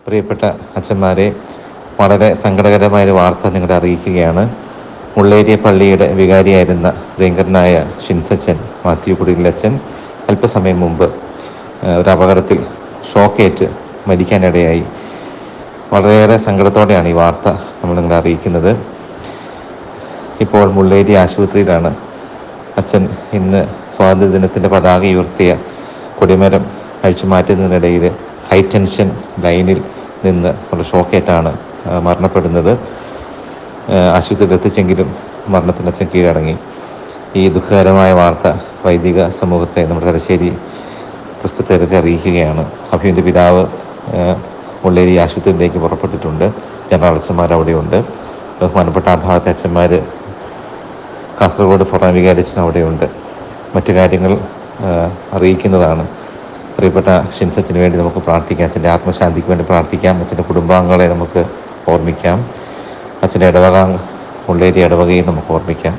പ്രിയപ്പെട്ട അച്ഛന്മാരെ, വളരെ സങ്കടകരമായൊരു വാർത്ത നിങ്ങളെ അറിയിക്കുകയാണ്. മുള്ളേരിയ പള്ളിയുടെ വികാരിയായിരുന്ന പ്രിയങ്കരനായ ഷിൻസച്ചൻ മാത്യു കുടിലച്ചൻ അല്പസമയം മുമ്പ് ഒരു അപകടത്തിൽ ഷോക്കേറ്റ് മരിക്കാനിടയായി. വളരെയേറെ സങ്കടത്തോടെയാണ് ഈ വാർത്ത നമ്മൾ നിങ്ങളെ അറിയിക്കുന്നത്. ഇപ്പോൾ മുള്ളേരി ആശുപത്രിയിലാണ്. അച്ഛൻ ഇന്ന് സ്വാതന്ത്ര്യദിനത്തിൻ്റെ പതാക ഉയർത്തിയ കൊടിമരം അഴിച്ചു മാറ്റുന്നതിനിടയിൽ ഹൈ ടെൻഷൻ ലൈനിൽ നിന്ന് ഉള്ള ഷോക്കേറ്റാണ് മരണപ്പെടുന്നത്. ആശുപത്രിയിൽ എത്തിച്ചെങ്കിലും മരണത്തിന് അച്ഛൻ കീഴടങ്ങി. ഈ ദുഃഖകരമായ വാർത്ത വൈദിക സമൂഹത്തെ നമ്മുടെ തലശ്ശേരി പ്രസ്ബിറ്റേറിയത്തെ അറിയിക്കുകയാണ്. അഭിയുടെ പിതാവ് മുള്ളേരി ആശുപത്രിയിലേക്ക് പുറപ്പെട്ടിട്ടുണ്ട്. ജനറൽ അച്ഛന്മാർ അവിടെയുണ്ട്. ബഹുമാനപ്പെട്ട ആ ഭാഗത്തെ അച്ഛന്മാർ കാസർഗോഡ് ഫൊറോന വികാരിയച്ഛൻ അവിടെയുണ്ട്. മറ്റു കാര്യങ്ങൾ അറിയിക്കുന്നതാണ്. പ്രിയപ്പെട്ട ഷിൻസച്ചന് വേണ്ടി നമുക്ക് പ്രാർത്ഥിക്കാം. അച്ഛൻ്റെ ആത്മശാന്തിക്ക് വേണ്ടി പ്രാർത്ഥിക്കാം. അച്ഛൻ്റെ കുടുംബാംഗങ്ങളെ നമുക്ക് ഓർമ്മിക്കാം. അച്ഛൻ്റെ മുള്ളേരി ഇടവകയും നമുക്ക് ഓർമ്മിക്കാം.